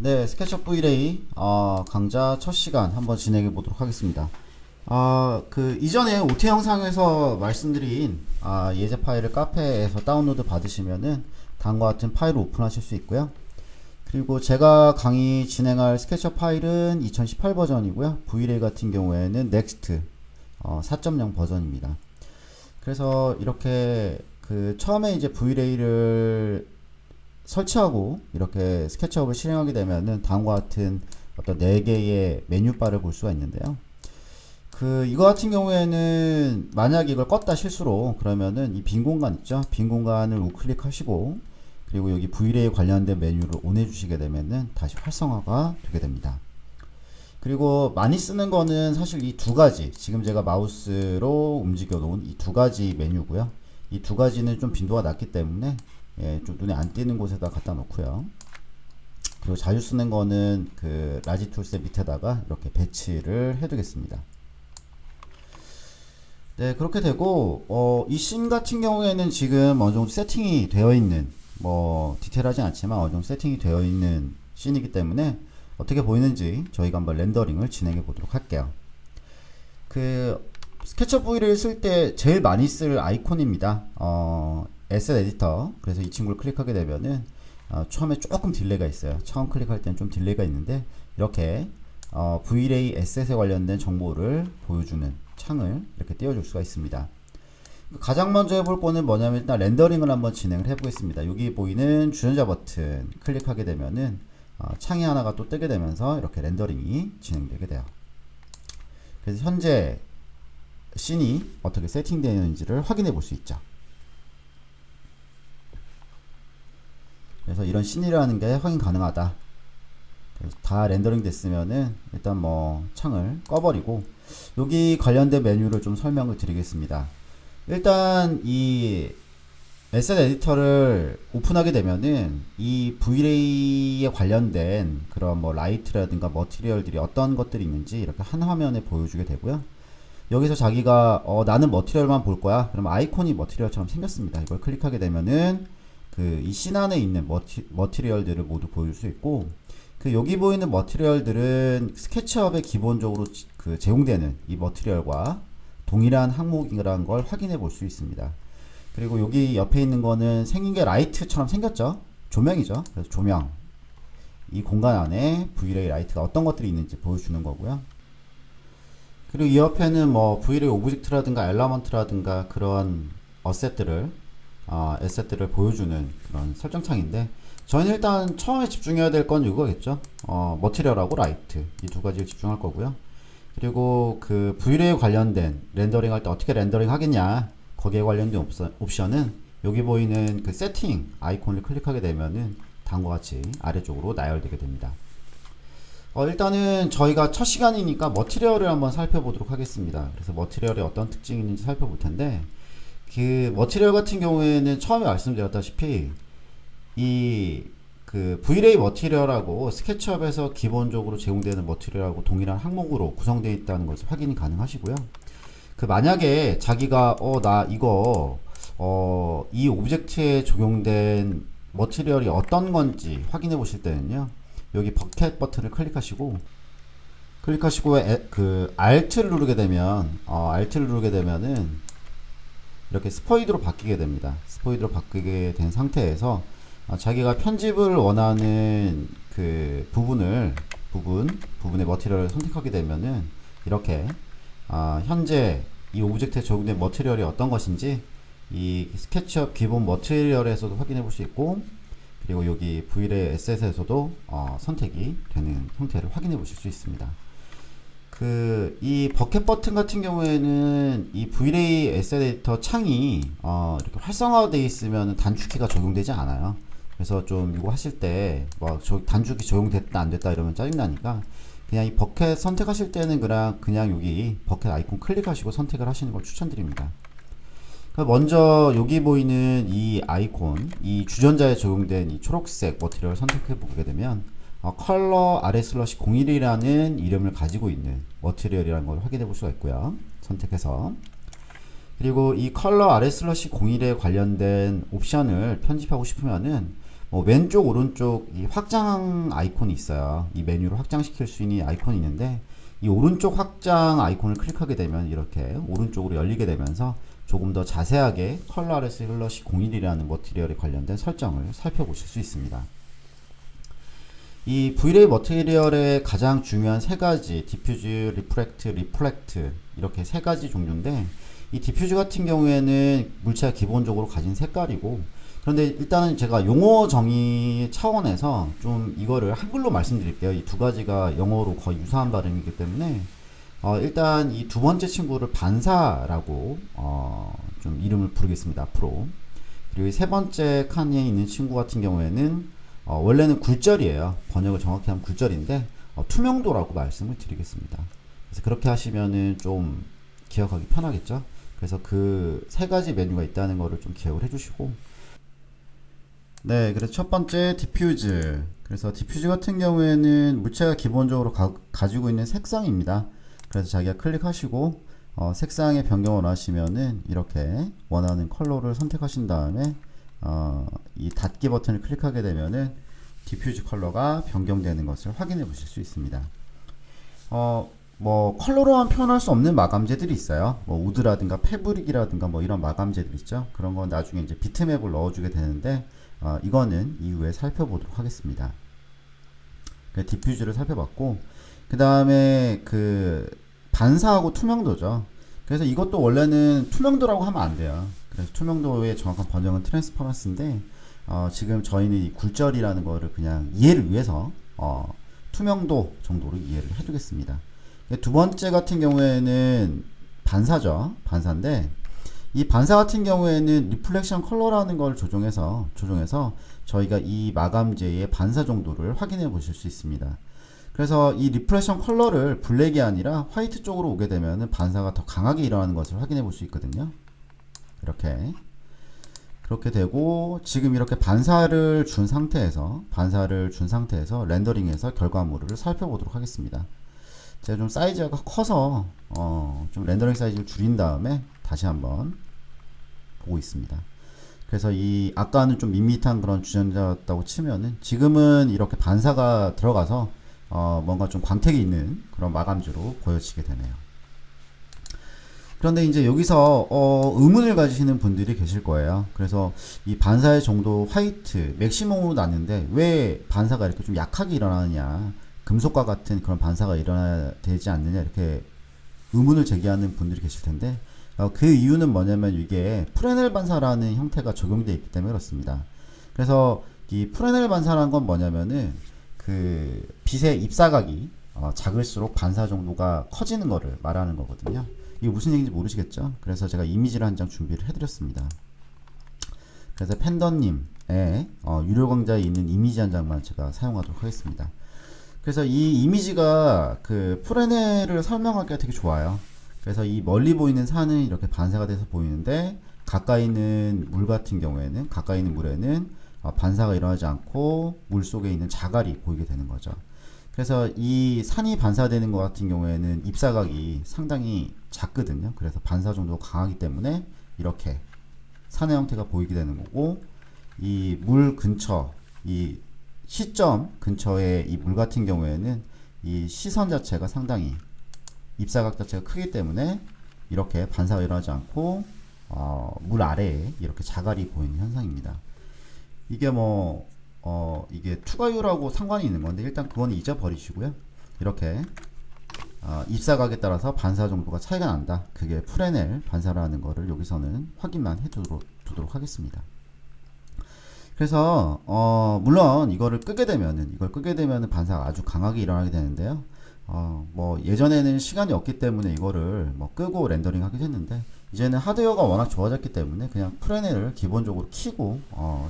네, 스케치업 V-Ray 강좌 첫 시간 한번 진행해 보도록 하겠습니다. 이전에 OT 영상에서 말씀드린 예제 파일을 카페에서 다운로드 받으시면은 다음과 같은 파일을 오픈하실 수 있고요. 그리고 제가 강의 진행할 스케치업 파일은 2018 버전이고요. V-Ray 같은 경우에는 넥스트 4.0 버전입니다. 그래서 이렇게 처음에 이제 V-Ray를 설치하고 이렇게 스케치업을 실행하게 되면은 다음과 같은 어떤 4개의 메뉴바를 볼 수가 있는데요. 이거 같은 경우에는 만약 이걸 껐다 실수로 그러면은 이 빈 공간 있죠? 빈 공간을 우클릭 하시고 그리고 여기 V-Ray 관련된 메뉴를 온 해주시게 되면은 다시 활성화가 되게 됩니다. 그리고 많이 쓰는 거는 사실 이 두 가지, 지금 제가 마우스로 움직여 놓은 이 두 가지 메뉴고요. 이 두 가지는 좀 빈도가 낮기 때문에 좀 눈에 안 띄는 곳에다 갖다 놓고요. 그리고 자주 쓰는 거는 라지 툴셋 밑에다가 이렇게 배치를 해두겠습니다. 네, 그렇게 되고 이 씬 같은 경우에는 지금 어느 정도 세팅이 되어 있는, 디테일하진 않지만 어느 정도 세팅이 되어 있는 씬이기 때문에 어떻게 보이는지 저희가 한번 렌더링을 진행해 보도록 할게요. 스케치업 V를 쓸 때 제일 많이 쓸 아이콘입니다. 에셋 에디터. 그래서 이 친구를 클릭하게 되면은 처음에 조금 딜레이가 있어요. 처음 클릭할 때는 좀 딜레이가 있는데 이렇게 V-Ray 에셋에 관련된 정보를 보여주는 창을 이렇게 띄워줄 수가 있습니다. 가장 먼저 해볼 거는 뭐냐면 일단 렌더링을 한번 진행을 해보겠습니다. 여기 보이는 주전자 버튼 클릭하게 되면은 창이 하나가 또 뜨게 되면서 이렇게 렌더링이 진행되게 돼요. 그래서 현재 씬이 어떻게 세팅되어 있는지를 확인해 볼 수 있죠. 그래서 이런 씬이라는 게 확인 가능하다. 그래서 다 렌더링 됐으면은 일단 창을 꺼버리고 여기 관련된 메뉴를 좀 설명을 드리겠습니다. 일단 이 에셋 에디터를 오픈하게 되면은 이 V-Ray에 관련된 그런 라이트라든가 머티리얼들이 어떤 것들이 있는지 이렇게 한 화면에 보여주게 되고요. 여기서 자기가 나는 머티리얼만 볼 거야. 그러면 아이콘이 머티리얼처럼 생겼습니다. 이걸 클릭하게 되면은 이 씬 안에 있는 머티리얼들을 모두 보여줄 수 있고 여기 보이는 머티리얼들은 스케치업에 기본적으로 제공되는 이 머티리얼과 동일한 항목이라는 걸 확인해 볼 수 있습니다. 그리고 여기 옆에 있는 거는 생긴 게 라이트처럼 생겼죠. 조명이죠. 그래서 조명, 이 공간 안에 V-Ray 라이트가 어떤 것들이 있는지 보여주는 거고요. 그리고 이 옆에는 V-Ray 오브젝트라든가 엘러먼트라든가 그런 에셋들을 보여주는 그런 설정창인데 저희는 일단 처음에 집중해야 될 건 이거겠죠. 머티리얼하고 라이트 이 두 가지를 집중할 거고요. 그리고 V-Ray 관련된 렌더링 할 때 어떻게 렌더링 하겠냐, 거기에 관련된 옵션은 여기 보이는 세팅 아이콘을 클릭하게 되면은 다음과 같이 아래쪽으로 나열되게 됩니다. 일단은 저희가 첫 시간이니까 머티리얼을 한번 살펴보도록 하겠습니다. 그래서 머티리얼이 어떤 특징이 있는지 살펴볼 텐데 머티리얼 같은 경우에는 처음에 말씀드렸다시피 V-Ray 머티리얼하고 스케치업에서 기본적으로 제공되는 머티리얼하고 동일한 항목으로 구성되어 있다는 것을 확인이 가능하시고요. 만약에 자기가 나 이거 이 오브젝트에 적용된 머티리얼이 어떤 건지 확인해 보실 때는요. 여기 버켓 버튼을 클릭하시고 Alt를 누르게 되면은 이렇게 스포이드로 바뀌게 됩니다. 스포이드로 바뀌게 된 상태에서 자기가 편집을 원하는 부분의 머티리얼을 선택하게 되면은 이렇게 현재 이 오브젝트에 적용된 머티리얼이 어떤 것인지 이 스케치업 기본 머티리얼에서도 확인해 볼 수 있고 그리고 여기 V-Ray 에셋에서도 선택이 되는 형태를 확인해 보실 수 있습니다. 이 버켓 버튼 같은 경우에는 이 V-Ray 에셋 에디터 창이 이렇게 활성화되어 있으면 단축키가 적용되지 않아요. 그래서 좀 이거 하실 때 단축키 적용됐다 안 됐다 이러면 짜증나니까 그냥 이 버켓 선택하실 때는 그냥 여기 버켓 아이콘 클릭하시고 선택을 하시는 걸 추천드립니다. 먼저 여기 보이는 이 아이콘, 이 주전자에 적용된 이 초록색 머티리얼을 선택해 보게 되면 컬러 R/01이라는 이름을 가지고 있는 머티리얼이라는 걸 확인해 볼 수가 있고요. 선택해서 그리고 이 컬러 R/01에 관련된 옵션을 편집하고 싶으면은 왼쪽 오른쪽 이 확장 아이콘이 있어요. 이 메뉴를 확장시킬 수 있는 아이콘이 있는데 이 오른쪽 확장 아이콘을 클릭하게 되면 이렇게 오른쪽으로 열리게 되면서 조금 더 자세하게 컬러 RS 슬러시 01이라는 머티리얼에 관련된 설정을 살펴보실 수 있습니다. 이 V-Ray 머티리얼의 가장 중요한 세 가지, 디퓨즈, 리프렉트, 리플렉트 이렇게 세 가지 종류인데 이 디퓨즈 같은 경우에는 물체가 기본적으로 가진 색깔이고, 그런데 일단은 제가 용어 정의 차원에서 좀 이거를 한글로 말씀드릴게요. 이 두 가지가 영어로 거의 유사한 발음이기 때문에 일단 이 두 번째 친구를 반사라고 좀 이름을 부르겠습니다, 앞으로. 그리고 이 세 번째 칸에 있는 친구 같은 경우에는 원래는 굴절이에요. 번역을 정확히 하면 굴절인데 투명도라고 말씀을 드리겠습니다. 그래서 그렇게 하시면은 좀 기억하기 편하겠죠. 그래서 그 세 가지 메뉴가 있다는 거를 좀 기억을 해주시고, 네, 그래서 첫 번째 디퓨즈. 그래서 디퓨즈 같은 경우에는 물체가 기본적으로 가지고 있는 색상입니다. 그래서 자기가 클릭하시고 색상의 변경을 원하시면은 이렇게 원하는 컬러를 선택하신 다음에 이 닫기 버튼을 클릭하게 되면은 디퓨즈 컬러가 변경되는 것을 확인해 보실 수 있습니다. 뭐 컬러로만 표현할 수 없는 마감재들이 있어요. 뭐 우드라든가 패브릭이라든가 뭐 이런 마감재들 있죠. 그런 건 나중에 이제 비트맵을 넣어주게 되는데 이거는 이후에 살펴보도록 하겠습니다. 디퓨즈를 살펴봤고, 그 다음에 그 반사하고 투명도죠. 그래서 이것도 원래는 투명도라고 하면 안 돼요. 그래서 투명도의 정확한 번역은 트랜스퍼런스인데 지금 저희는 이 굴절이라는 거를 그냥 이해를 위해서 투명도 정도로 이해를 해두겠습니다. 두 번째 같은 경우에는 반사죠. 반사인데 이 반사 같은 경우에는 리플렉션 컬러라는 걸 조정해서 저희가 이 마감재의 반사 정도를 확인해 보실 수 있습니다. 그래서 이 리플렉션 컬러를 블랙이 아니라 화이트 쪽으로 오게 되면 반사가 더 강하게 일어나는 것을 확인해 볼 수 있거든요. 그렇게 되고, 지금 이렇게 반사를 준 상태에서 렌더링해서 결과물을 살펴보도록 하겠습니다. 제가 좀 사이즈가 커서 좀 렌더링 사이즈를 줄인 다음에 다시 한번 보고 있습니다. 그래서 이 아까는 좀 밋밋한 그런 주전자였다고 치면은 지금은 이렇게 반사가 들어가서 뭔가 좀 광택이 있는 그런 마감주로 보여지게 되네요. 그런데 이제 여기서 의문을 가지시는 분들이 계실 거예요. 그래서 이 반사의 정도 화이트 맥시멈으로 놨는데 왜 반사가 이렇게 좀 약하게 일어나느냐, 금속과 같은 그런 반사가 일어나야 되지 않느냐, 이렇게 의문을 제기하는 분들이 계실 텐데 그 이유는 뭐냐면 이게 프레넬 반사라는 형태가 적용되어 있기 때문에 그렇습니다. 그래서 이 프레넬 반사라는 건 뭐냐면은 그 빛의 입사각이 작을수록 반사 정도가 커지는 거를 말하는 거거든요. 이게 무슨 얘기인지 모르시겠죠? 그래서 제가 이미지를 한 장 준비를 해드렸습니다. 그래서 팬더님의 유료 강좌에 있는 이미지 한 장만 제가 사용하도록 하겠습니다. 그래서 이 이미지가 그 프레넬을 설명하기가 되게 좋아요. 그래서 이 멀리 보이는 산은 이렇게 반사가 돼서 보이는데 가까이 있는 물 같은 경우에는, 가까이 있는 물에는 반사가 일어나지 않고 물 속에 있는 자갈이 보이게 되는 거죠. 그래서 이 산이 반사되는 것 같은 경우에는 입사각이 상당히 작거든요. 그래서 반사 정도가 강하기 때문에 이렇게 산의 형태가 보이게 되는 거고, 이 물 근처, 이 시점 근처에 이 물 같은 경우에는 이 시선 자체가 상당히 입사각 자체가 크기 때문에 이렇게 반사가 일어나지 않고 물 아래에 이렇게 자갈이 보이는 현상입니다. 이게 이게 투과율하고 상관이 있는 건데 일단 그건 잊어버리시고요. 이렇게 입사각에 따라서 반사 정도가 차이가 난다. 그게 프레넬 반사라는 거를 여기서는 확인만 해두도록 하겠습니다. 그래서 물론 이걸 끄게 되면은 반사가 아주 강하게 일어나게 되는데요. 뭐 예전에는 시간이 없기 때문에 이거를 끄고 렌더링 하기도 했는데 이제는 하드웨어가 워낙 좋아졌기 때문에 그냥 프레넬을 기본적으로 키고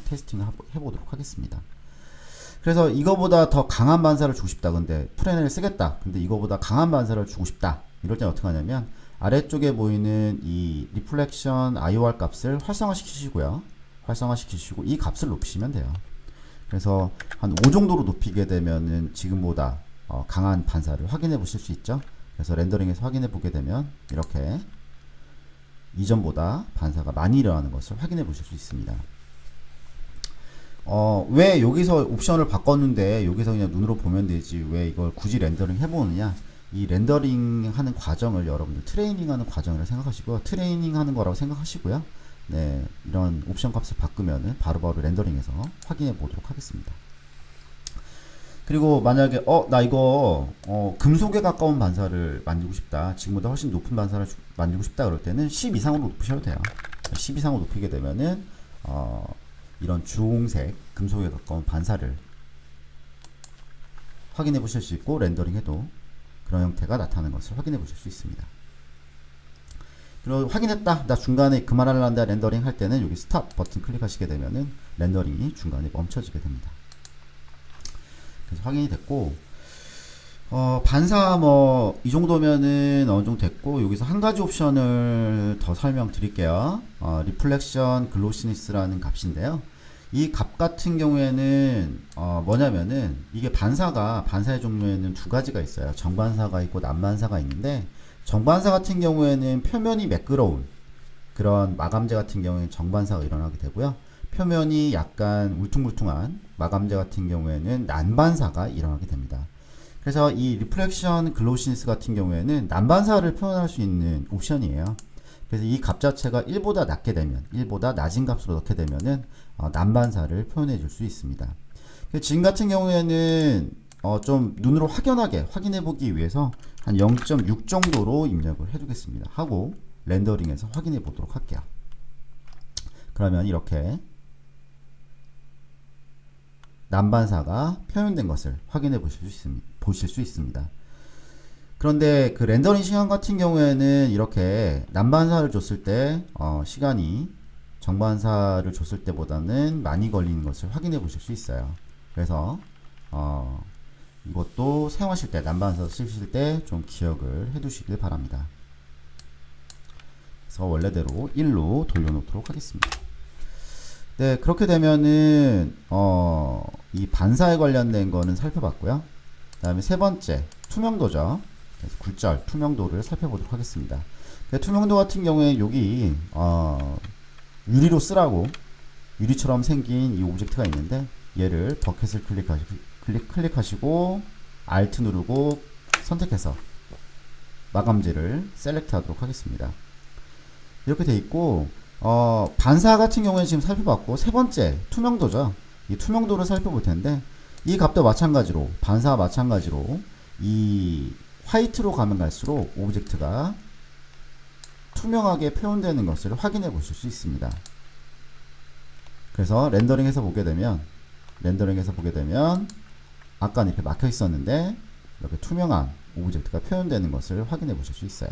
테스팅을 해보도록 하겠습니다. 그래서 이거보다 더 강한 반사를 주고 싶다. 근데 프레넬을 쓰겠다. 근데 이거보다 강한 반사를 주고 싶다. 이럴 때는 어떻게 하냐면 아래쪽에 보이는 이 리플렉션 IOR 값을 활성화시키시고 이 값을 높이시면 돼요. 그래서 한 5 정도로 높이게 되면은 지금보다 강한 반사를 확인해 보실 수 있죠. 그래서 렌더링에서 확인해 보게 되면 이렇게 이전보다 반사가 많이 일어나는 것을 확인해 보실 수 있습니다. 왜 여기서 옵션을 바꿨는데 여기서 그냥 눈으로 보면 되지 왜 이걸 굳이 렌더링 해보느냐. 이 렌더링 하는 과정을 여러분들 트레이닝 하는 과정이라고 생각하시고요. 트레이닝 하는 거라고 생각하시고요. 네, 이런 옵션 값을 바꾸면은 바로바로 렌더링해서 확인해 보도록 하겠습니다. 그리고 만약에 나 이거 금속에 가까운 반사를 만들고 싶다. 지금보다 훨씬 높은 반사를 만들고 싶다 그럴 때는 10 이상으로 높이셔도 돼요. 10 이상으로 높이게 되면은 이런 주홍색 금속에 가까운 반사를 확인해 보실 수 있고 렌더링 해도 그런 형태가 나타나는 것을 확인해 보실 수 있습니다. 그리고 확인했다. 나 중간에 그만하려는데 렌더링 할 때는 여기 스탑 버튼 클릭하시게 되면은 렌더링이 중간에 멈춰지게 됩니다. 그래서 확인이 됐고 반사 뭐 이 정도면은 어느 정도 됐고 여기서 한 가지 옵션을 더 설명드릴게요. 리플렉션 글로시니스라는 값인데요. 이 값 같은 경우에는 뭐냐면은 이게 반사의 종류에는 두 가지가 있어요. 정반사가 있고 난반사가 있는데 정반사 같은 경우에는 표면이 매끄러운 그런 마감재 같은 경우에는 정반사가 일어나게 되고요. 표면이 약간 울퉁불퉁한 마감재 같은 경우에는 난반사가 일어나게 됩니다. 그래서 이 리플렉션 글로시니스 같은 경우에는 난반사를 표현할 수 있는 옵션이에요. 그래서 이 값 자체가 1보다 낮게 되면 1보다 낮은 값으로 넣게 되면은 난반사를 표현해 줄 수 있습니다. 지금 같은 경우에는 좀 눈으로 확연하게 확인해 보기 위해서 한 0.6 정도로 입력을 해 두겠습니다. 하고 렌더링해서 확인해 보도록 할게요. 그러면 이렇게 난반사가 표현된 것을 확인해 보실 수 있습니다. 그런데 그 렌더링 시간 같은 경우에는 이렇게 난반사를 줬을 때 시간이 정반사를 줬을 때보다는 많이 걸리는 것을 확인해 보실 수 있어요. 그래서 이것도 사용하실 때 난반사 쓰실 때 좀 기억을 해 두시길 바랍니다. 그래서 원래대로 1로 돌려놓도록 하겠습니다. 네, 그렇게 되면은 이 반사에 관련된 거는 살펴봤고요. 그 다음에 세 번째 투명도죠. 그래서 굴절 투명도를 살펴보도록 하겠습니다. 투명도 같은 경우에 여기 유리로 쓰라고 유리처럼 생긴 이 오브젝트가 있는데 얘를 버켓을 클릭하시고 Alt 누르고 선택해서 마감재를 셀렉트 하도록 하겠습니다. 이렇게 돼 있고 반사 같은 경우에 지금 살펴봤고 세 번째 투명도죠. 이 투명도를 살펴볼 텐데 이 값도 마찬가지로 반사와 마찬가지로 이 화이트로 가면 갈수록 오브젝트가 투명하게 표현되는 것을 확인해 보실 수 있습니다. 그래서 렌더링해서 보게 되면 아까는 이렇게 막혀 있었는데 이렇게 투명한 오브젝트가 표현되는 것을 확인해 보실 수 있어요.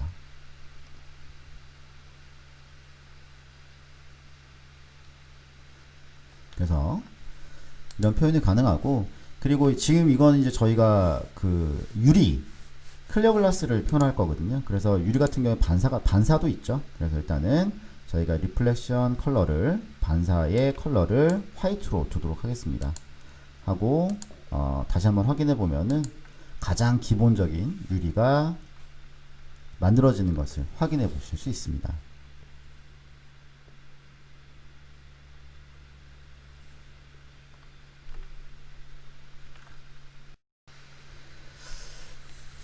그래서 이런 표현이 가능하고 그리고 지금 이건 이제 저희가 그 유리 클리어 글라스를 표현할 거거든요. 그래서 유리 같은 경우에 반사도 있죠. 그래서 일단은 저희가 리플렉션 컬러를 반사의 컬러를 화이트로 두도록 하겠습니다. 하고 다시 한번 확인해 보면은 가장 기본적인 유리가 만들어지는 것을 확인해 보실 수 있습니다.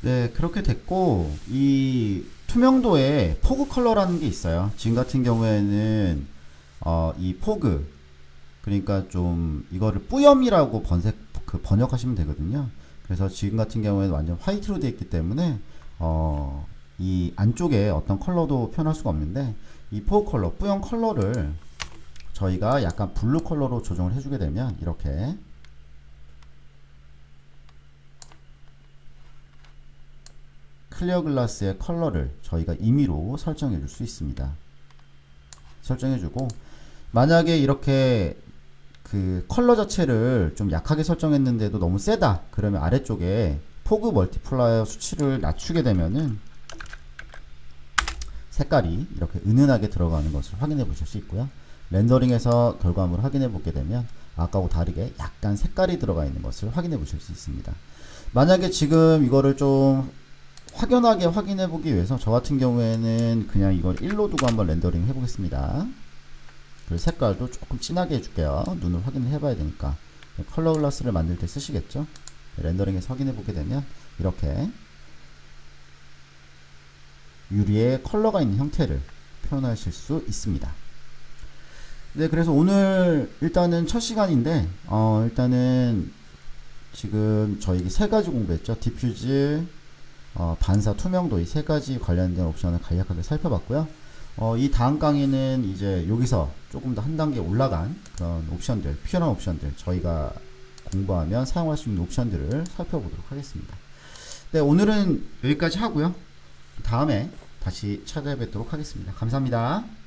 네, 그렇게 됐고 이 투명도에 포그 컬러라는 게 있어요. 지금 같은 경우에는 이 포그 그러니까 좀 이거를 뿌염이라고 번역하시면 되거든요. 그래서 지금 같은 경우에는 완전 화이트로 되어 있기 때문에 이 안쪽에 어떤 컬러도 표현할 수가 없는데 이 포그 컬러, 뿌염 컬러를 저희가 약간 블루 컬러로 조정을 해주게 되면 이렇게 클리어 글라스의 컬러를 저희가 임의로 설정해 줄 수 있습니다. 설정해 주고 만약에 이렇게 그 컬러 자체를 좀 약하게 설정했는데도 너무 세다 그러면 아래쪽에 포그 멀티플라이어 수치를 낮추게 되면은 색깔이 이렇게 은은하게 들어가는 것을 확인해 보실 수 있고요. 렌더링에서 결과물을 확인해 보게 되면 아까하고 다르게 약간 색깔이 들어가 있는 것을 확인해 보실 수 있습니다. 만약에 지금 이거를 좀 확연하게 확인해 보기 위해서 저 같은 경우에는 그냥 이걸 1로 두고 한번 렌더링 해 보겠습니다. 그리고 색깔도 조금 진하게 해줄게요. 눈을 확인을 해봐야 되니까. 컬러 글라스를 만들 때 쓰시겠죠. 렌더링에서 확인해 보게 되면 이렇게 유리에 컬러가 있는 형태를 표현하실 수 있습니다. 네, 그래서 오늘 일단은 첫 시간인데 일단은 지금 저희 세 가지 공부했죠. 디퓨즈, 반사, 투명도 이 세 가지 관련된 옵션을 간략하게 살펴봤고요. 이 다음 강의는 이제 여기서 조금 더 한 단계 올라간 그런 옵션들, 필요한 옵션들, 저희가 공부하면 사용할 수 있는 옵션들을 살펴보도록 하겠습니다. 네, 오늘은 여기까지 하고요. 다음에 다시 찾아뵙도록 하겠습니다. 감사합니다.